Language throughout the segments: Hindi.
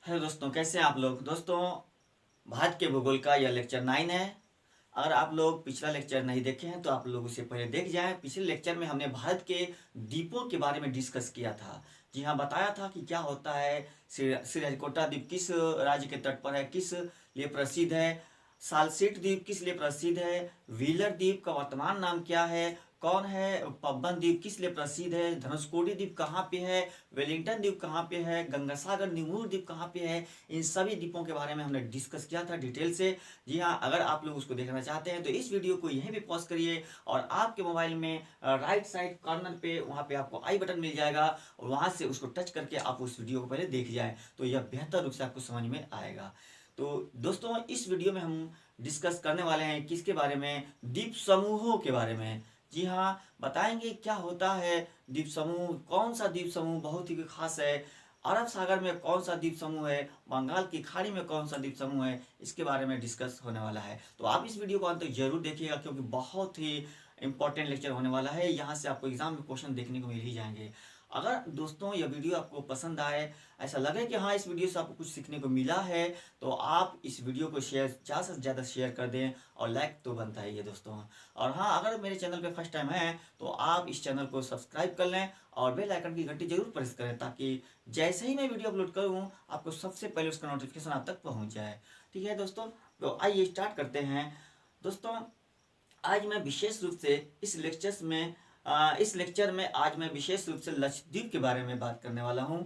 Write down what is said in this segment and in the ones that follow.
हेलो दोस्तों, कैसे हैं आप लोग। दोस्तों, भारत के भूगोल का यह लेक्चर 9 है। अगर आप लोग पिछला लेक्चर नहीं देखे हैं तो आप लोग उसे पहले देख जाएं। पिछले लेक्चर में हमने भारत के द्वीपों के बारे में डिस्कस किया था। जी हाँ, बताया था कि क्या होता है। श्रीहरिकोटा द्वीप किस राज्य के तट पर है, किस लिए प्रसिद्ध है। सालसेट द्वीप किस लिए प्रसिद्ध है। व्हीलर द्वीप का वर्तमान नाम क्या है। कौन है पबन द्वीप, किस लिए प्रसिद्ध है। धनुषकोडी द्वीप कहाँ पे है। वेलिंगटन द्वीप कहाँ पे है। गंगासागर निमूर द्वीप कहाँ पे है। इन सभी द्वीपों के बारे में हमने डिस्कस किया था डिटेल से। जी हाँ, अगर आप लोग उसको देखना चाहते हैं तो इस वीडियो को यहीं पे पॉज करिए और आपके मोबाइल में राइट साइड कॉर्नर पे वहाँ पे आपको आई बटन मिल जाएगा और वहाँ से उसको टच करके आप उस वीडियो को पहले देख जाए तो यह बेहतर रूप से आपको समझ में आएगा। तो दोस्तों, इस वीडियो में हम डिस्कस करने वाले हैं किसके बारे में, द्वीप समूहों के बारे में। जी हाँ, बताएंगे क्या होता है द्वीप समूह, कौन सा द्वीप समूह बहुत ही खास है, अरब सागर में कौन सा द्वीप समूह है, बंगाल की खाड़ी में कौन सा द्वीप समूह है, इसके बारे में डिस्कस होने वाला है। तो आप इस वीडियो को अंत तक जरूर देखिएगा क्योंकि बहुत ही इंपॉर्टेंट लेक्चर होने वाला है। यहाँ से आपको एग्जाम में क्वेश्चन देखने को मिल ही जाएंगे। अगर दोस्तों यह वीडियो आपको पसंद आए, ऐसा लगे कि हाँ इस वीडियो से आपको कुछ सीखने को मिला है, तो आप इस वीडियो को शेयर ज़्यादा से ज़्यादा शेयर कर दें और लाइक तो बनता ही है दोस्तों। और हाँ, अगर मेरे चैनल पे फर्स्ट टाइम है तो आप इस चैनल को सब्सक्राइब कर लें और बेल आइकन की घंटी जरूर प्रेस करें ताकि जैसे ही मैं वीडियो अपलोड करूँ आपको सबसे पहले उसका नोटिफिकेशन आप तक पहुँच जाए। ठीक है दोस्तों, तो आइए स्टार्ट करते हैं। दोस्तों, आज मैं विशेष रूप से इस लेक्चर में आज मैं विशेष रूप से लक्षद्वीप के बारे में बात करने वाला हूँ।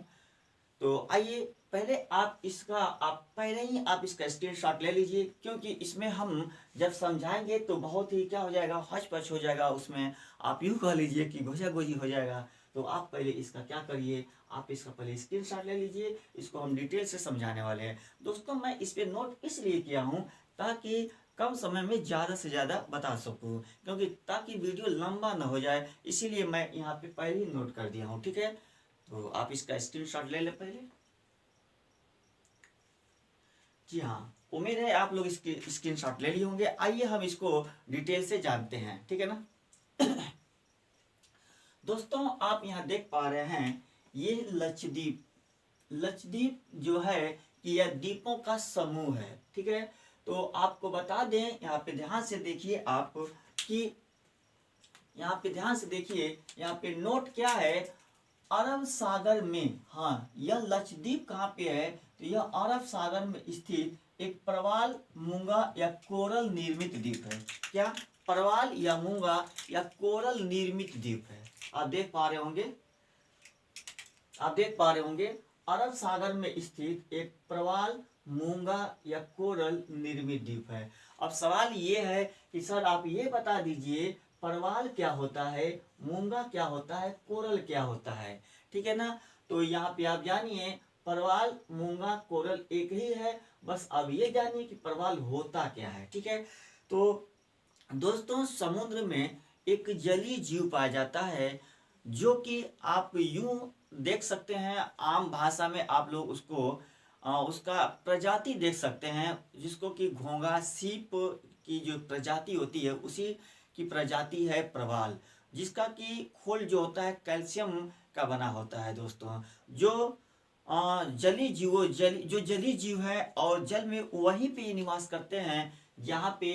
तो आइए पहले आप इसका स्क्रीनशॉट ले लीजिए क्योंकि इसमें हम जब समझाएंगे तो बहुत ही क्या हो जाएगा, हच पच हो जाएगा। उसमें आप यूँ कह लीजिए कि गोजा गोजी हो जाएगा। तो आप पहले इसका क्या करिए, आप इसका पहले स्क्रीनशॉट ले लीजिए। इसको हम डिटेल से समझाने वाले हैं। दोस्तों, मैं इस पर नोट इसलिए किया हूँ ताकि कम समय में ज़्यादा से ज़्यादा बता सकूँ, क्योंकि ताकि वीडियो लंबा ना हो जाए, इसीलिए मैं यहाँ पे पहले ही नोट कर दिया हूँ। ठीक है, तो आप इसका स्क्रीनशॉट ले लें पहले। जी हाँ, उम्मीद है आप लोग इसके स्क्रीनशॉट ले लिए होंगे। आइए हम इसको डिटेल से जानते हैं। ठीक है ना। दोस्तों, आप यहाँ देख पा रहे हैं ये लक्षद्वीप। लक्षद्वीप जो है कि यह द्वीपों का समूह है। ठीक है, तो आपको बता दें, यहाँ पे ध्यान से देखिए आप कि यहाँ पे ध्यान से देखिए, यहाँ पे नोट क्या है, अरब सागर में। हाँ, यह लक्षद्वीप कहाँ पे है, तो यह अरब सागर में स्थित एक प्रवाल, मूंगा या कोरल निर्मित द्वीप है। क्या, प्रवाल या मूंगा या कोरल निर्मित द्वीप है। आप देख पा रहे होंगे, अरब सागर में स्थित एक प्रवाल, मूंगा या कोरल निर्मित द्वीप है। अब सवाल ये है कि सर आप ये बता दीजिए परवाल क्या होता है, मूंगा क्या होता है, कोरल क्या होता है। ठीक है ना। तो यहाँ पे आप जानिए परवाल, मूंगा, कोरल एक ही है। बस अब ये जानिए कि परवाल होता क्या है। ठीक है, तो दोस्तों समुद्र में एक जलीय जीव पाया जाता है जो कि आप यूं देख सकते हैं, आम भाषा में आप लोग उसको उसका प्रजाति देख सकते हैं, जिसको कि घोंगा सीप की जो प्रजाति होती है उसी की प्रजाति है प्रवाल, जिसका कि खोल जो होता है कैल्शियम का बना होता है। दोस्तों, जो जलीय जीव है और जल में वहीं पे ये निवास करते हैं जहाँ पे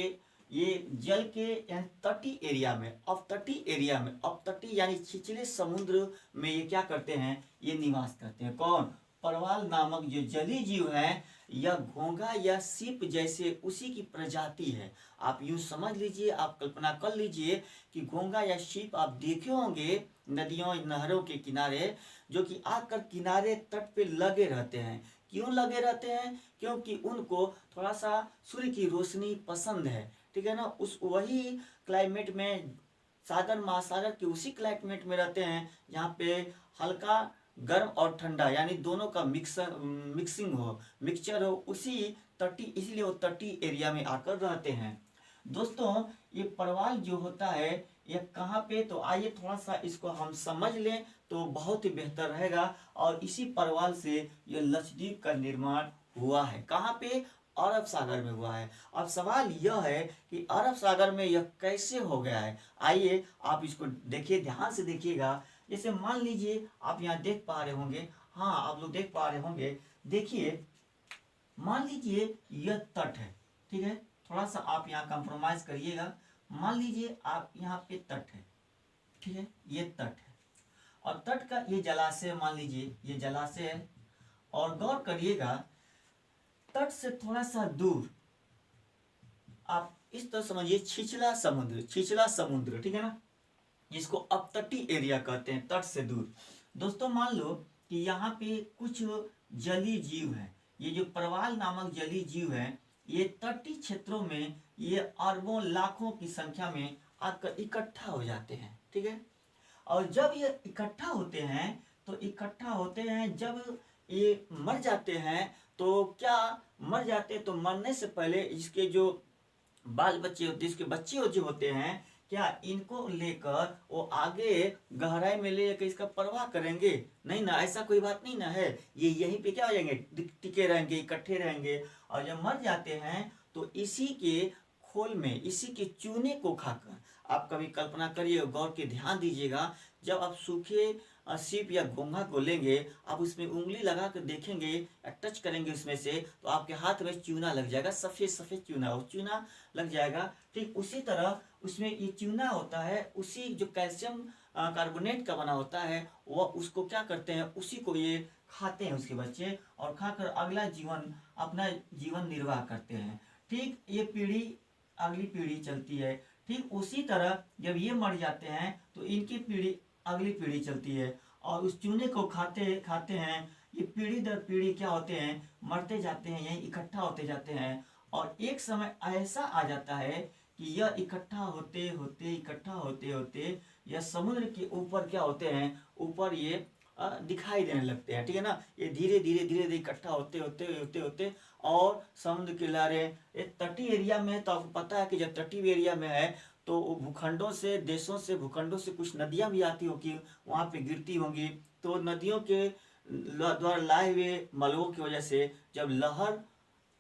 ये जल के तटीय एरिया में, अपतटीय यानी छिछले समुद्र में ये क्या करते हैं, ये निवास करते हैं। कौन, परवाल नामक जो जलीय जीव है, यह घोंघा या सीप जैसे उसी की प्रजाति है। आप यूं समझ लीजिए, आप कल्पना कर लीजिए कि घोंघा या सीप आप देखे होंगे नदियों नहरों के किनारे, जो कि आकर किनारे तट पे लगे रहते हैं। क्यों लगे रहते हैं, क्योंकि उनको थोड़ा सा सूर्य की रोशनी पसंद है। ठीक है ना, उस वही क्लाइमेट में, सागर महासागर के उसी क्लाइमेट में रहते हैं जहाँ पे हल्का गर्म और ठंडा यानी दोनों का मिक्सचर हो उसी तटीय, इसलिए वो तटीय एरिया में आकर रहते हैं। दोस्तों, ये परवाल जो होता है यह कहाँ पे, तो आइए थोड़ा सा इसको हम समझ लें तो बहुत ही बेहतर रहेगा। और इसी परवाल से यह लक्षद्वीप का निर्माण हुआ है। कहाँ पे, अरब सागर में हुआ है। अब सवाल यह है कि अरब सागर में यह कैसे हो गया है। आइए आप इसको देखिए, ध्यान से देखिएगा। जैसे मान लीजिए आप यहाँ देख पा रहे होंगे, हाँ आप लोग देख पा रहे होंगे, देखिए मान लीजिए यह तट है, ठीक है, थोड़ा सा आप यहाँ कंप्रोमाइज करिएगा। मान लीजिए आप यहाँ पे तट है, ठीक है, ये तट है और तट का ये जलाशय, मान लीजिए ये जलाशय है। और गौर करिएगा तट से थोड़ा सा दूर आप इस तरह समझिए छिछला समुद्र, छिछला समुद्र, ठीक है ना, जिसको अपतटीय एरिया कहते हैं, तट से दूर। दोस्तों मान लो कि यहाँ पे कुछ जलीय जीव हैं, ये जो प्रवाल नामक जलीय जीव हैं, ये तटीय क्षेत्रों में ये अरबों लाखों की संख्या में आकर इकट्ठा हो जाते हैं, ठीक है। और जब ये इकट्ठा होते हैं तो इकट्ठा होते हैं, जब ये मर जाते हैं तो क्या मर जाते हैं, तो मरने से पहले इसके जो बाल बच्चे होते हैं, इसके बच्चे जो होते हैं, क्या इनको लेकर वो आगे गहराई में लेकर इसका परवाह करेंगे? नहीं ना, ऐसा कोई बात नहीं ना है। ये यहीं पे क्या हो जाएंगे, टिके रहेंगे, इकट्ठे रहेंगे। और जब मर जाते हैं तो इसी के खोल में, इसी के चूने को खाकर, आप कभी कल्पना करिए, गौर के ध्यान दीजिएगा, जब आप सूखे सीप या घोंघा को लेंगे, आप उसमें उंगली लगा कर देखेंगे या टच करेंगे उसमें से, तो आपके हाथ में चूना लग जाएगा, सफेद सफेद चूना, वो चूना लग जाएगा। ठीक उसी तरह उसमें ये चूना होता है, उसी जो कैल्शियम कार्बोनेट का बना होता है, वह उसको क्या करते हैं, उसी को ये खाते हैं उसके बच्चे, और खाकर अगला जीवन, अपना जीवन निर्वाह करते हैं। ठीक ये पीढ़ी अगली पीढ़ी चलती है। ठीक उसी तरह जब ये मर जाते हैं तो इनकी पीढ़ी अगली पीढ़ी चलती है, और उस चूने को खाते खाते हैं। ये पीढ़ी दर पीढ़ी क्या होते हैं, मरते जाते हैं, यहीं इकट्ठा होते जाते हैं। और एक समय ऐसा आ जाता है कि यह इकट्ठा होते होते, इकट्ठा होते होते यह समुद्र के ऊपर क्या होते हैं, ऊपर ये दिखाई देने लगते हैं, ठीक है ना। ये धीरे धीरे धीरे धीरे इकट्ठा होते होते होते होते और समुद्र किनारे, एक तटीय एरिया में, तो आपको पता है कि जब तटीय एरिया में है तो भूखंडों से, देशों से, भूखंडों से कुछ नदियां भी आती होगी, वहां पे गिरती होंगी। तो नदियों के द्वारा लाए हुए मलबों की वजह से जब लहर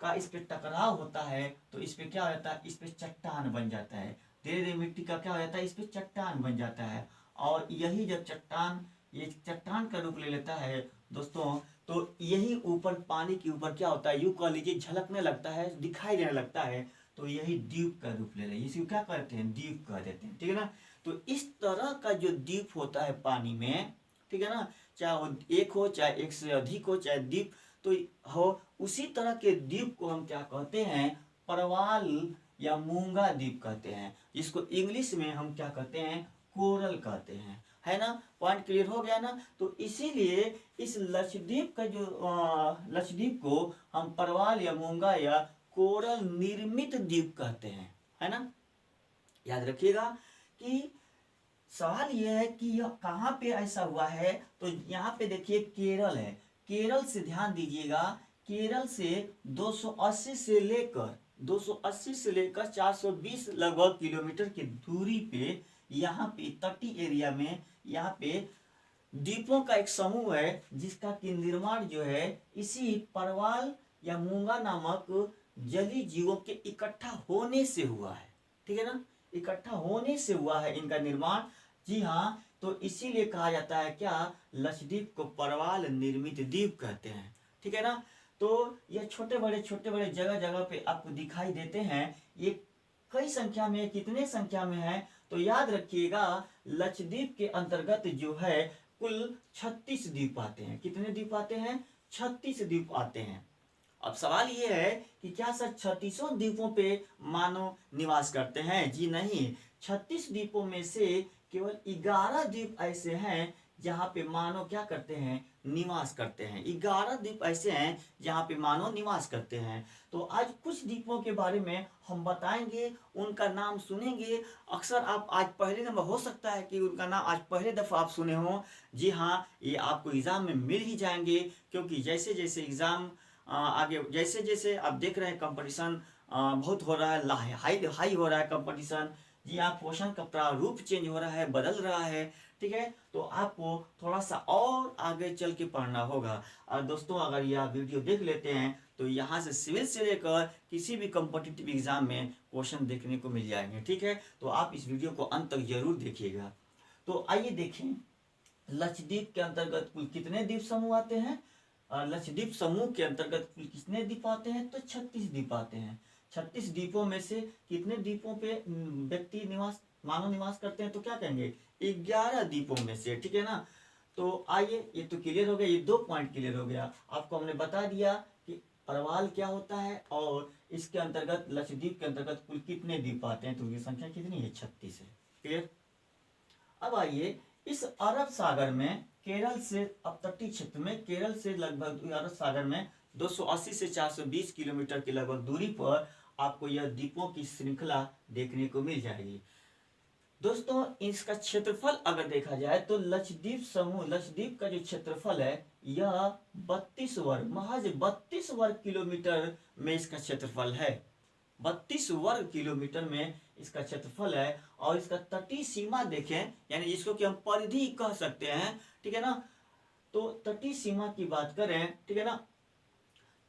का इस पे टकराव होता है तो इस पे क्या होता है, इस पे चट्टान बन जाता है। धीरे धीरे मिट्टी का क्या हो जाता है, इस पे चट्टान बन जाता है। और यही जब चट्टान, ये चट्टान का रूप ले लेता है दोस्तों, तो यही ऊपर पानी के ऊपर क्या होता है, यूं कह लीजिए झलकने लगता है, दिखाई देने लगता है। तो यही द्वीप का रूप ले रहा है, इसी क्या कहते हैं, द्वीप कह देते हैं, ठीक है ना। तो इस तरह का जो द्वीप होता है पानी में, ठीक है ना, चाहे वो एक हो, चाहे एक से अधिक हो, चाहे द्वीप तो हो, उसी तरह के द्वीप को हम क्या कहते हैं, परवाल या मूंगा द्वीप कहते हैं, जिसको इंग्लिश में हम क्या कहते हैं, कोरल कहते हैं, है ना। पॉइंट क्लियर हो गया ना। तो इसीलिए इस लक्षद्वीप का जो लक्षद्वीप को हम परवाल या मूंगा या कोरल निर्मित द्वीप कहते हैं, है ना। याद रखिएगा कि सवाल यह है कि यह कहाँ पे ऐसा हुआ है। तो यहाँ पे देखिए केरल है, केरल से ध्यान दीजिएगा, केरल से 280 से लेकर 420 लगभग किलोमीटर की दूरी पे, यहाँ पे तटीय एरिया में, यहाँ पे द्वीपों का एक समूह है, जिसका कि निर्माण जो है इसी परवाल या मूंगा नामक जलीय जीवों के इकट्ठा होने से हुआ है, ठीक है ना, इकट्ठा होने से हुआ है इनका निर्माण। जी हाँ, तो इसीलिए कहा जाता है क्या, लक्षद्वीप को परवाल निर्मित द्वीप कहते हैं, ठीक है ना। तो ये छोटे बड़े जगह जगह पे आपको दिखाई देते हैं। ये कई संख्या में, कितने संख्या में है, तो याद रखिएगा लक्षद्वीप के अंतर्गत जो है कुल 36 द्वीप आते हैं। कितने द्वीप आते हैं, 36 द्वीप आते हैं। अब सवाल ये है कि क्या सर 36 द्वीपों पे मानव निवास करते हैं? जी नहीं, 36 द्वीपों में से केवल 11 द्वीप ऐसे हैं जहाँ पे मानव क्या करते हैं, निवास करते हैं। 11 द्वीप ऐसे हैं जहाँ पे मानव निवास करते हैं। तो आज कुछ द्वीपों के बारे में हम बताएंगे, उनका नाम सुनेंगे। अक्सर आप आज पहले नंबर, हो सकता है कि उनका नाम आज पहले दफ़ा आप सुने हों। जी हाँ, ये आपको एग्ज़ाम में मिल ही जाएंगे, क्योंकि जैसे जैसे एग्ज़ाम आगे, जैसे जैसे आप देख रहे हैं कंपटीशन बहुत हो रहा है, हाई हाई हो रहा है कंपटीशन। जी हाँ, क्वेश्चन का प्रारूप चेंज हो रहा है, बदल रहा है, ठीक है। तो आपको थोड़ा सा और आगे चल के पढ़ना होगा। और दोस्तों अगर यह वीडियो देख लेते हैं तो यहाँ से सिविल से लेकर किसी भी कॉम्पिटिटिव एग्जाम में क्वेश्चन देखने को मिल जाएंगे, ठीक है। तो आप इस वीडियो को अंत तक जरूर देखिएगा। तो आइए देखें, लक्षद्वीप के अंतर्गत कुल कितने द्वीप समूह आते हैं, लक्षद्वीप समूह के अंतर्गत कुल कितने द्वीप आते हैं? तो 36 द्वीप आते हैं। 36 द्वीपों में से कितने द्वीपों पे व्यक्ति निवास मानव निवास करते हैं? तो क्या कहेंगे? 11 द्वीपों में से, ठीक है ना। तो आइए, ये तो क्लियर हो गया, ये 2 पॉइंट क्लियर हो गया। आपको हमने बता दिया कि परवाल क्या होता है और इसके अंतर्गत लक्षद्वीप के अंतर्गत कुल कितने द्वीप आते हैं। तो उनकी संख्या कितनी है? 36 है। क्लियर। अब आइए, इस अरब सागर में केरल से, अब तटीय क्षेत्र में केरल से लगभग अरब सागर में 280 से 420 किलोमीटर की लगभग दूरी पर आपको यह द्वीपों की श्रृंखला देखने को मिल जाएगी। दोस्तों, इसका क्षेत्रफल अगर देखा जाए तो लक्षद्वीप समूह, लक्षद्वीप का जो क्षेत्रफल है यह 32 वर्ग, महज 32 वर्ग किलोमीटर में इसका क्षेत्रफल है। 32 वर्ग किलोमीटर में इसका क्षेत्रफल है। और इसका तटीय सीमा देखें, यानी जिसको कि हम परिधि कह सकते हैं, ठीक है ना। तो तटीय सीमा की बात करें, ठीक है ना,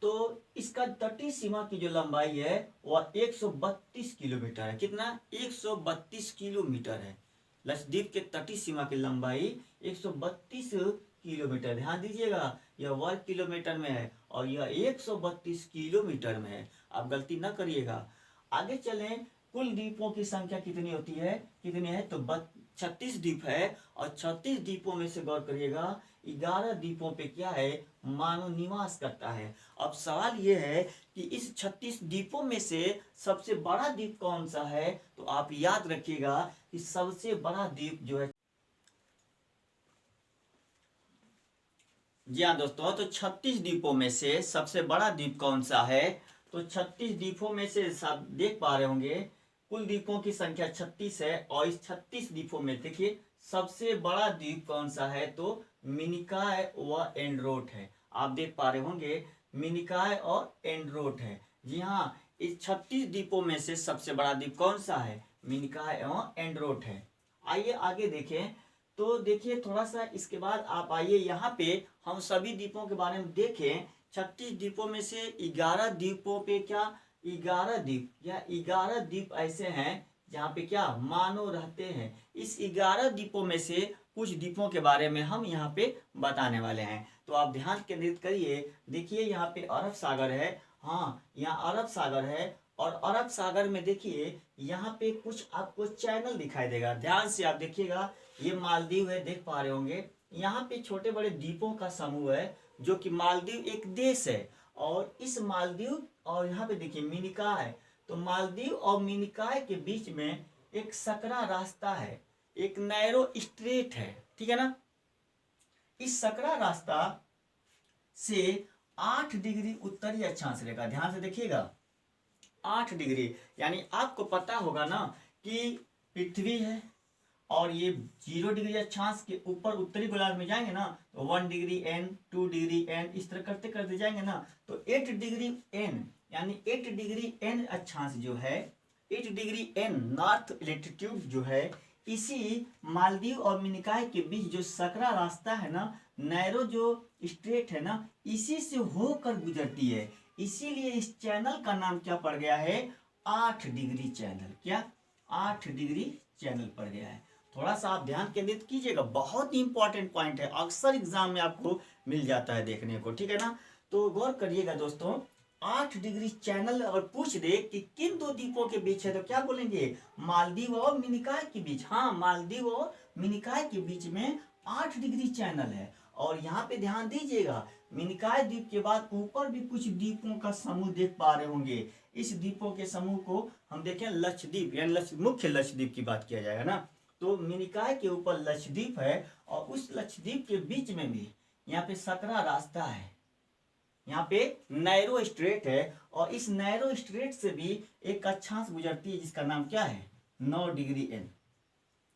तो इसका तटीय सीमा की जो लंबाई है वह 132 किलोमीटर है। कितना? 132 किलोमीटर है। लक्षद्वीप के तटीय सीमा की लंबाई 132 किलोमीटर। ध्यान दीजिएगा, यह वर्ग किलोमीटर में है और यह 132 किलोमीटर में है। आप गलती न करिएगा। आगे चलें, कुल द्वीपों की संख्या कितनी होती है? कितनी है? तो 36 द्वीप है। और 36 द्वीपों में से गौर करिएगा, 11 द्वीपों पे क्या है? मानव निवास करता है। अब सवाल यह है कि इस 36 द्वीपों में से सबसे बड़ा द्वीप कौन सा है? तो आप याद रखिएगा कि सबसे बड़ा द्वीप जो है, जी हाँ दोस्तों, तो 36 द्वीपों में से सबसे बड़ा द्वीप कौन सा है? तो 36 द्वीपों में से सब देख पा रहे होंगे, कुल द्वीपों की संख्या 36 है। और इस 36 द्वीपों में देखिए सबसे बड़ा द्वीप कौन सा है? तो मिनिकॉय व एंड्रोट है। आप देख पा रहे होंगे, मिनिकॉय और एंड्रोट है। जी हाँ, इस 36 द्वीपों में से सबसे बड़ा द्वीप कौन सा है? मिनिकॉय एवं एंड्रोट है। आइए आगे देखें। तो देखिए थोड़ा सा इसके बाद आप आइए, यहाँ पे हम सभी द्वीपों के बारे में देखें। 36 द्वीपों में से 11 द्वीपों पे क्या, 11 द्वीप या 11 द्वीप ऐसे हैं जहाँ पे क्या, मानव रहते हैं। इस 11 द्वीपों में से कुछ द्वीपों के बारे में हम यहाँ पे बताने वाले हैं। तो आप ध्यान केंद्रित करिए। देखिए यहाँ पे अरब सागर है, हाँ यहाँ अरब सागर है। और अरब सागर में देखिए यहाँ पे कुछ आपको चैनल दिखाई देगा। ध्यान से आप देखिएगा, ये मालदीव है, देख पा रहे होंगे। यहाँ पे छोटे बड़े द्वीपों का समूह है, जो कि मालदीव एक देश है। और इस मालदीव और यहाँ पे देखिए मिनिकॉय, तो मालदीव और मिनिकॉय के बीच में एक सकरा रास्ता है, एक नैरो स्ट्रेट है, ठीक है ना। इस सकरा रास्ता से 8 डिग्री उत्तरी अक्षांश रेखा, ध्यान से देखिएगा, 8 डिग्री, यानी आपको पता होगा ना कि पृथ्वी है और ये 0 डिग्री अक्षांश के ऊपर उत्तरी गोलार्ध में जाएंगे ना, तो 1 डिग्री एन, 2 डिग्री एन, इस तरह करते करते जाएंगे ना, तो 8 डिग्री एन, यानी 8 डिग्री एन अक्षांश जो है, 8 डिग्री एन नॉर्थ लेटिट्यूड जो है, इसी मालदीव और मिनिकॉय के बीच जो सकरा रास्ता है ना, नैरो जो स्ट्रेट है ना, इसी से होकर गुजरती है। इसीलिए इस चैनल का नाम क्या पड़ गया है? 8 डिग्री चैनल। क्या? 8 डिग्री चैनल पड़ गया है। थोड़ा सा आप ध्यान केंद्रित कीजिएगा, बहुत ही इंपॉर्टेंट पॉइंट है, अक्सर एग्जाम में आपको मिल जाता है देखने को, ठीक है ना। तो गौर करिएगा दोस्तों, 8 डिग्री चैनल अगर पूछ दे कि किन दो द्वीपों के बीच है, तो क्या बोलेंगे? मालदीव और मिनिकॉय के बीच। हाँ, मालदीव और मिनिकॉय के बीच में 8 डिग्री चैनल है। और यहाँ पे ध्यान दीजिएगा, मिनिकॉय द्वीप के बाद ऊपर भी कुछ द्वीपों का समूह देख पा रहे होंगे। इस द्वीपों के समूह को हम देखें लक्षद्वीप, यानी मुख्य लक्षद्वीप की बात किया जाएगा ना, तो मिनिकॉय के ऊपर लक्षद्वीप है। और उस लक्षद्वीप के बीच में भी यहाँ पे सकरा रास्ता है, यहाँ पे नैरो स्ट्रेट है। और इस नैरो स्ट्रेट से भी एक अक्षांश गुजरती है जिसका नाम क्या है? 9 डिग्री एन।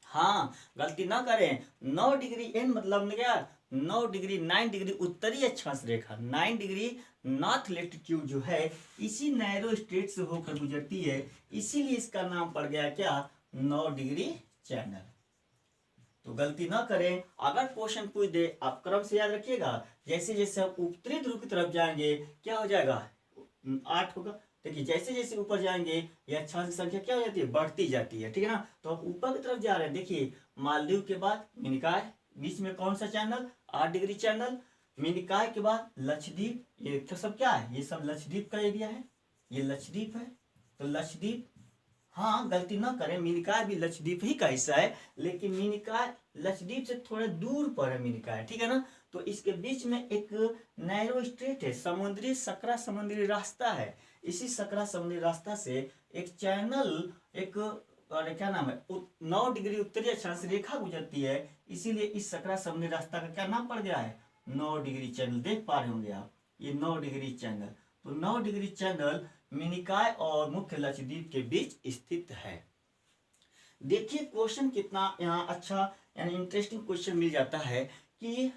हाँ, गलती ना करें, 9 डिग्री एन मतलब क्या? 9 डिग्री, 9 डिग्री उत्तरी अक्षांश रेखा, 9 डिग्री नॉर्थ लेटिट्यूड जो है, इसी नैरो स्ट्रेट से होकर गुजरती है। इसीलिए इसका नाम पड़ गया क्या? 9 डिग्री चैनल। तो गलती ना करें, अगर क्वेश्चन पूछ दे आप क्रम से याद रखिएगा। जैसे जैसे हम उत्तरी ध्रुव की तरफ जाएंगे क्या हो जाएगा? 8 होगा। देखिए जैसे जैसे ऊपर जाएंगे ये अक्षांश की संख्या क्या हो जाती है? बढ़ती जाती है, ठीक है ना। तो हम ऊपर की तरफ जा रहे हैं। देखिए मालदीव के बाद मिनिकॉय, बीच में कौन सा चैनल? 8 degree channel. मिनिकॉय के बाद लक्षद्वीप, ये तो सब क्या है, ये सब लक्षद्वीप का एरिया है, ये लक्षद्वीप है। तो लक्षद्वीप, हाँ गलती ना करें, मिनिकॉय भी लक्षद्वीप ही का हिस्सा है, लेकिन मिनिकॉय लक्षद्वीप से थोड़ा दूर पर है मिनिकॉय, ठीक है ना। तो इसके बीच में एक नैरो स्ट्रेट है, समुद्री सकरा समुद्री रास्ता है। इसी सकरा समुद्री रास्ता से एक चैनल, एक और क्या नाम है, 9 डिग्री उत्तरी अक्षांश रेखा गुजरती है, इसीलिए इस सकरा समुद्री रास्ता का क्या नाम पड़ गया है, 9 डिग्री चैनल। देख पा रहे होंगे आप, ये 9 डिग्री चैनल। तो 9 डिग्री चैनल मिनिकॉय और मुख्य लक्षद्वीप के बीच स्थित है। देखिए क्वेश्चन कितना यहाँ अच्छा यानी इंटरेस्टिंग क्वेश्चन मिल जाता है कि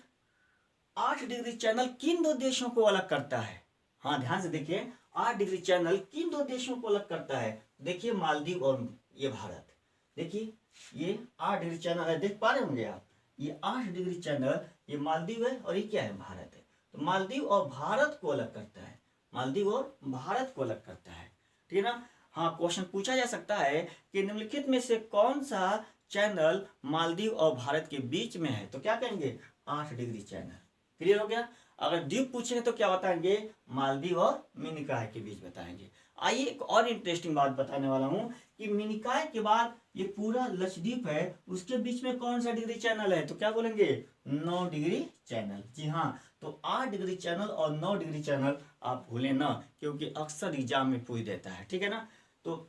8 डिग्री चैनल किन दो देशों को अलग करता है। हाँ ध्यान से देखिए, 8 डिग्री चैनल किन दो देशों को अलग करता है। देखिए मालदीव और ये भारत। देखिए ये 8 डिग्री चैनल है, देख पा रहे होंगे आप, ये 8 डिग्री चैनल, ये मालदीव है और ये क्या है, भारत है। तो मालदीव और भारत को अलग करता है, मालदीव और भारत को अलग करता है, ठीक है ना। हाँ क्वेश्चन पूछा जा सकता है कि निम्नलिखित में से कौन सा चैनल मालदीव और भारत के बीच में है, तो क्या कहेंगे, 8 डिग्री चैनल। क्लियर हो गया। अगर द्वीप पूछेंगे तो क्या बताएंगे, मालदीव और मिनिकॉय के बीच बताएंगे। आइए एक और इंटरेस्टिंग बात बताने वाला हूं कि मिनिकॉय के बाद ये पूरा लक्षद्वीप है, उसके बीच में कौन सा डिग्री चैनल है, तो क्या बोलेंगे, 9 डिग्री चैनल। जी हाँ, तो 8 डिग्री चैनल और 9 डिग्री चैनल आप भूलें ना, क्योंकि अक्सर एग्जाम में पूछ देता है, ठीक है ना। तो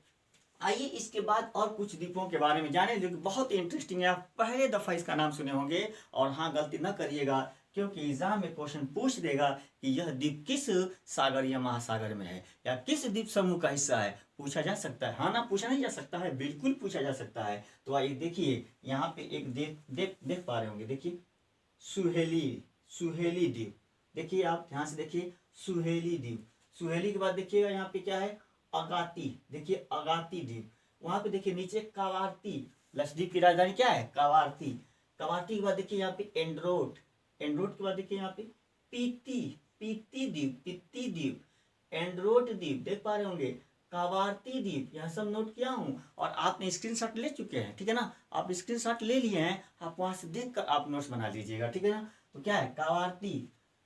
आइए इसके बाद और कुछ द्वीपों के बारे में जाने जो कि बहुत इंटरेस्टिंग है। आप पहले दफा इसका नाम सुने होंगे, और हाँ गलती न करिएगा क्योंकि एग्जाम में क्वेश्चन पूछ देगा कि यह द्वीप किस सागर या महासागर में है या किस द्वीप समूह का हिस्सा है, पूछा जा सकता है। हाँ ना, पूछा नहीं जा सकता है, बिल्कुल पूछा जा सकता है। तो आइए देखिए, यहाँ पे एक देख पा रहे होंगे, देखिए सुहेली द्वीप। देखिए आप ध्यान से देखिए, सुहेली द्वीप। सुहेली के बाद देखिएगा यहाँ पे क्या है, अगाती। देखिए अगाती द्वीप। वहां पे देखिए नीचे कावारती, लक्षद्वीप की राजधानी क्या है, कावारती। कावारती के बाद देखिए यहाँ पे एंड्रोट। एंड्रोट के बाद देखिए यहाँ पे पीती, पीती द्वीप, पीती द्वीप, एंड्रोट द्वीप। देख पा रहे होंगे, कावारती द्वीप, यह सब नोट किया हूं और आपने स्क्रीनशॉट ले चुके हैं, ठीक है ना। आप स्क्रीनशॉट ले लिए हैं, आप वहां से देख कर आप नोट्स बना लीजिएगा, ठीक है ना। तो क्या है, कावारती,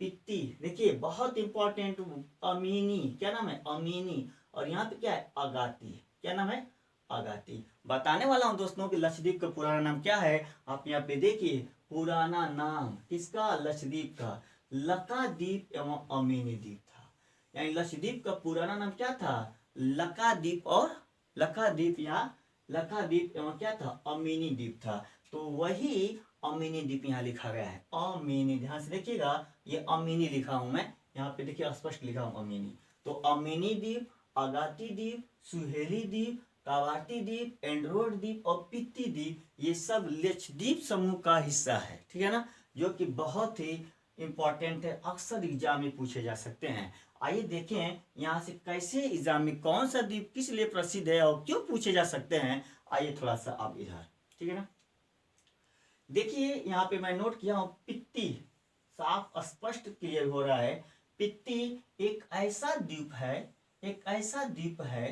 पित्ती। देखिए बहुत इंपॉर्टेंट, अमीनी, क्या नाम है, अमीनी। और यहाँ पे क्या है, अगाती। क्या नाम है, अगाती। बताने वाला हूँ दोस्तों कि लक्षद्वीप का पुराना नाम क्या है। आप यहाँ पे देखिए, पुराना नाम किसका, लक्षद्वीप का, लकाद्वीप एवं अमीनी द्वीप था। यानी लक्षद्वीप का पुराना नाम क्या था, लकाद्वीप और लकाद्वीप या लकाद्वीप एवं क्या था, अमीनी द्वीप था। तो वही अमीनी द्वीप यहाँ लिखा गया है, अमीनी। ध्यान से देखिएगा, ये अमीनी लिखा हूं मैं यहाँ पे, देखिए स्पष्ट लिखा हूं अमीनी। तो अमीनी द्वीप, अगाती द्वीप, सुहेली द्वीप, कावारती द्वीप, एंड्रोट द्वीप और पित्ती द्वीप, ये सब लक्षद्वीप समूह का हिस्सा है, ठीक है ना, जो कि बहुत ही इंपॉर्टेंट है, अक्सर एग्जाम में पूछे जा सकते हैं। आइए देखें यहाँ से कैसे एग्जाम में कौन सा द्वीप किस लिए प्रसिद्ध है और क्यों पूछे जा सकते हैं। आइए थोड़ा सा आप इधर, ठीक है ना। देखिए यहाँ पे मैं नोट किया हूं, पित्ती, साफ स्पष्ट क्लियर हो रहा है। पित्ती एक ऐसा द्वीप है, एक ऐसा द्वीप है,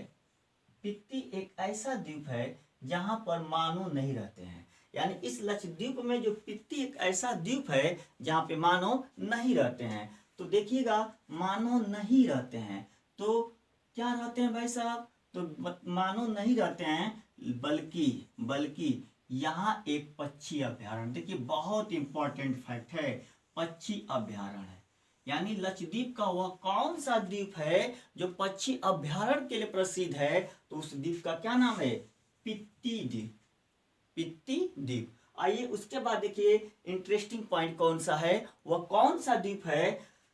पित्ती एक ऐसा द्वीप है जहां पर मानव नहीं रहते हैं। यानी इस लक्षद्वीप में जो पित्ती एक ऐसा द्वीप है जहां पे मानव नहीं रहते हैं। तो देखिएगा, मानव नहीं रहते हैं तो क्या रहते हैं भाई साहब, तो मानव नहीं रहते हैं, बल्कि बल्कि यहाँ एक पक्षी अभ्यारण्य। देखिए बहुत इंपॉर्टेंट फैक्ट है, पक्षी अभ्यारण्य है। यानी लक्षद्वीप का वह कौन सा द्वीप है जो पक्षी अभ्यारण्य के लिए प्रसिद्ध है, तो उस द्वीप का क्या नाम है, पित्ती द्वीप, पित्ती द्वीप। आइए उसके बाद देखिए इंटरेस्टिंग पॉइंट कौन सा है, वह कौन सा द्वीप है।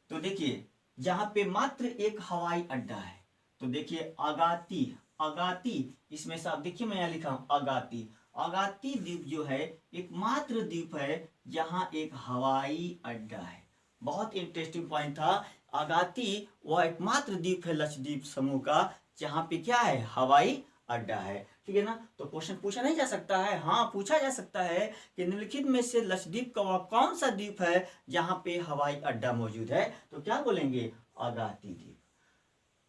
तो देखिए जहां पे मात्र एक हवाई अड्डा है। तो देखिए अगाती, अगाती, इसमें से आप देखिए मैं यहाँ लिखा हूं अगाती। अगाती द्वीप जो है एकमात्र द्वीप है जहां एक हवाई अड्डा है। बहुत इंटरेस्टिंग पॉइंट था, अगाती वह एकमात्र द्वीप है लक्षद्वीप समूह का जहां पे क्या है, हवाई अड्डा है, ठीक है ना। तो क्वेश्चन पूछा नहीं जा सकता है, हाँ पूछा जा सकता है कि निम्नलिखित में से लक्षद्वीप का वह कौन सा द्वीप है जहां पे हवाई अड्डा मौजूद है, तो क्या बोलेंगे, अगाती द्वीप।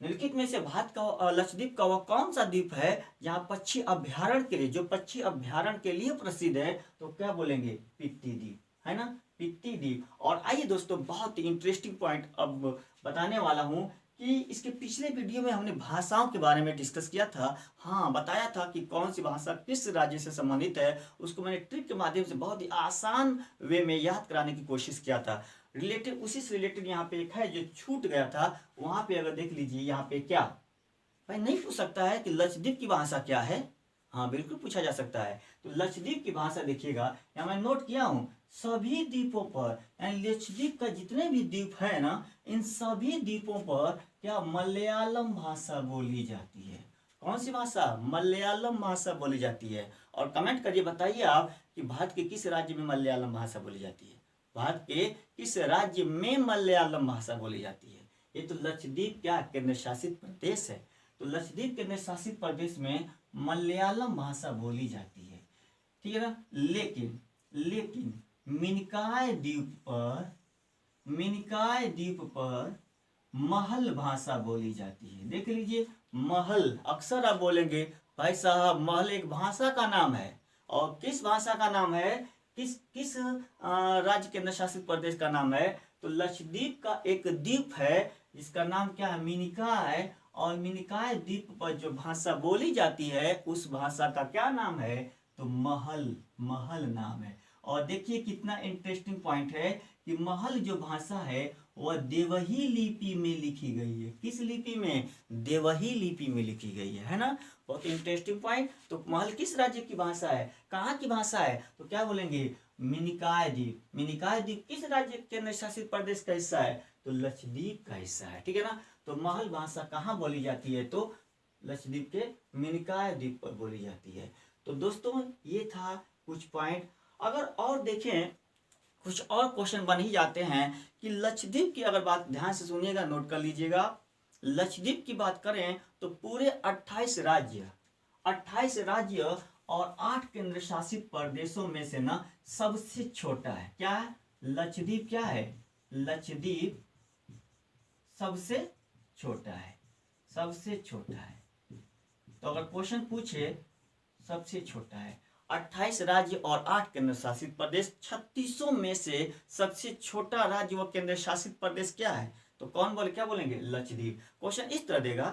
निम्नलिखित में से भारत का लक्षद्वीप का वह कौन सा द्वीप है जहां पक्षी अभ्यारण्य के लिए, जो पक्षी अभ्यारण्य के लिए प्रसिद्ध है, तो क्या बोलेंगे, पित्ती द्वीप, है ना, पित्ती द्वीप। और आइए दोस्तों, बहुत ही इंटरेस्टिंग पॉइंट अब बताने वाला हूँ कि इसके पिछले वीडियो में हमने भाषाओं के बारे में डिस्कस किया था। हाँ, बताया था कि कौन सी भाषा किस राज्य से संबंधित है, उसको मैंने ट्रिक के माध्यम से बहुत ही आसान वे में याद कराने की कोशिश किया था। रिलेटेड, उसी से रिलेटेड यहाँ पे एक है जो छूट गया था, वहाँ पे अगर देख लीजिए, यहाँ पे क्या भाई नहीं पूछ सकता है कि लक्षद्वीप की भाषा क्या है? हाँ, बिल्कुल पूछा जा सकता है। तो लक्षद्वीप की भाषा देखिएगा, यहाँ मैं नोट किया हूँ, सभी द्वीपों पर, यानी लक्षद्वीप का जितने भी द्वीप है ना, इन सभी द्वीपों पर क्या मलयालम भाषा बोली जाती है। कौन सी भाषा? मलयालम भाषा बोली जाती है। और कमेंट करिए, बताइए आप कि भारत के किस राज्य में मलयालम भाषा बोली जाती है। भारत के किस राज्य में मलयालम भाषा बोली जाती है? ये तो लक्षद्वीप क्या केंद्र शासित प्रदेश है, तो लक्षद्वीप केंद्र शासित प्रदेश में मलयालम भाषा बोली जाती है, ठीक है ना। लेकिन मिनिकॉय द्वीप पर महल भाषा बोली जाती है। देख लीजिए, महल, अक्सर आप बोलेंगे भाई साहब महल एक भाषा का नाम है, और किस भाषा का नाम है, किस राज्य केंद्र शासित प्रदेश का नाम है? तो लक्षद्वीप का एक द्वीप है जिसका नाम क्या है? मिनिकॉय। और मिनिकॉय द्वीप पर जो भाषा बोली जाती है उस भाषा का क्या नाम है? तो महल नाम है। और देखिए कितना इंटरेस्टिंग पॉइंट है कि महल जो भाषा है वह देवही लिपि में लिखी गई है। किस लिपि में? देवही लिपि में लिखी गई है ना। बहुत इंटरेस्टिंग पॉइंट। तो महल किस राज्य की भाषा है, कहाँ की भाषा है? तो क्या बोलेंगे? मिनिकॉय द्वीप। मिनिकॉय द्वीप किस राज्य केंद्र शासित प्रदेश का हिस्सा है? तो लक्षद्वीप का हिस्सा है, ठीक है ना। तो महल भाषा कहाँ बोली जाती है? तो लक्षद्वीप के मिनिकॉय द्वीप पर बोली जाती है। तो दोस्तों ये था कुछ पॉइंट। अगर और देखें, कुछ और क्वेश्चन बन ही जाते हैं कि लक्षद्वीप की अगर बात ध्यान से सुनिएगा, नोट कर लीजिएगा। लक्षद्वीप की बात करें तो पूरे 28 राज्य और 8 केंद्र शासित प्रदेशों में से ना सबसे छोटा है। क्या है? लक्षद्वीप क्या है? लक्षद्वीप सबसे छोटा है, सबसे छोटा है। तो अगर क्वेश्चन पूछे सबसे छोटा है, 28 राज्य और 8 केंद्र शासित प्रदेश, 3600 में से सबसे छोटा राज्य व केंद्र शासित प्रदेश क्या है? तो क्या बोलेंगे? लक्षद्वीप। क्वेश्चन इस तरह देगा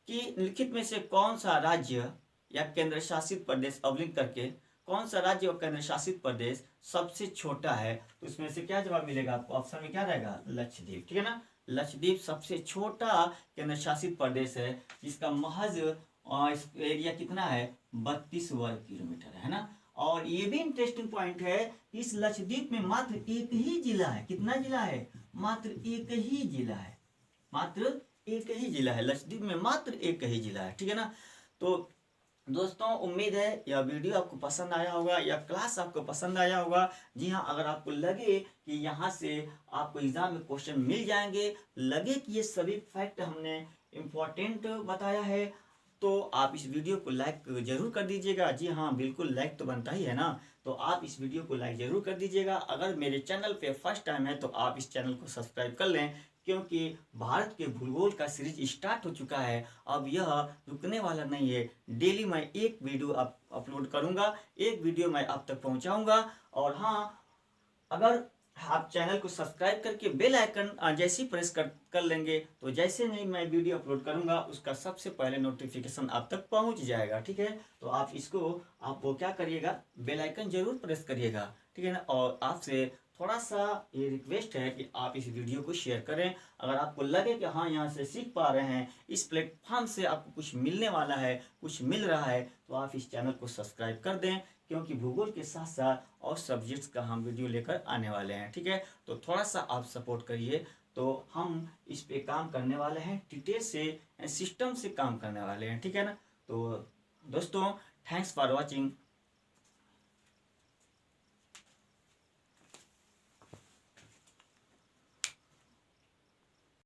कि निम्नलिखित में से कौन सा राज्य या केंद्र शासित प्रदेश, अवलिंक करके कौन सा राज्य और केंद्र शासित प्रदेश सबसे छोटा है? तो इसमें से क्या जवाब मिलेगा आपको? ऑप्शन में क्या रहेगा? लक्षद्वीप, ठीक है ना। लक्षद्वीप सबसे छोटा केंद्र शासित प्रदेश है, जिसका महज एरिया कितना है? 32 वर्ग किलोमीटर है ना। और ये भी इंटरेस्टिंग पॉइंट है, इस लक्षद्वीप में मात्र एक ही जिला है। कितना जिला है? मात्र एक ही जिला है, मात्र एक ही जिला है। लक्षद्वीप में मात्र एक ही जिला है, ठीक है ना। तो दोस्तों उम्मीद है यह वीडियो आपको पसंद आया होगा, या क्लास आपको पसंद आया होगा। जी हाँ, अगर आपको लगे कि यहाँ से आपको एग्जाम में क्वेश्चन मिल जाएंगे, लगे कि ये सभी फैक्ट हमने इम्पोर्टेंट बताया है, तो आप इस वीडियो को लाइक जरूर कर दीजिएगा। जी हाँ, बिल्कुल लाइक तो बनता ही है ना। तो आप इस वीडियो को लाइक जरूर कर दीजिएगा। अगर मेरे चैनल पे फर्स्ट टाइम है तो आप इस चैनल को सब्सक्राइब कर लें, क्योंकि भारत के भूगोल का सीरीज स्टार्ट हो चुका है। अब यह रुकने वाला नहीं है। डेली मैं एक वीडियो अपलोड करूंगा, एक वीडियो मैं आप तक पहुंचाऊंगा। और हाँ, अगर आप चैनल को सब्सक्राइब करके बेल आइकन जैसे ही प्रेस कर लेंगे, तो जैसे नहीं मैं वीडियो अपलोड करूंगा उसका सबसे पहले नोटिफिकेशन आप तक पहुंच जाएगा, ठीक है। तो आप वो क्या करिएगा? बेल आइकन जरूर प्रेस करिएगा, ठीक है ना। और आपसे थोड़ा सा ये रिक्वेस्ट है कि आप इस वीडियो को शेयर करें। अगर आपको लगे कि हाँ यहाँ से सीख पा रहे हैं, इस प्लेटफॉर्म से आपको कुछ मिलने वाला है, कुछ मिल रहा है, तो आप इस चैनल को सब्सक्राइब कर दें, क्योंकि भूगोल के साथ साथ और सब्जेक्ट्स का हम वीडियो लेकर आने वाले हैं, ठीक है। तो थोड़ा सा आप सपोर्ट करिए, तो हम इस पे काम करने वाले हैं, डिटेल से सिस्टम से काम करने वाले हैं, ठीक है ना। तो दोस्तों थैंक्स फॉर वॉचिंग।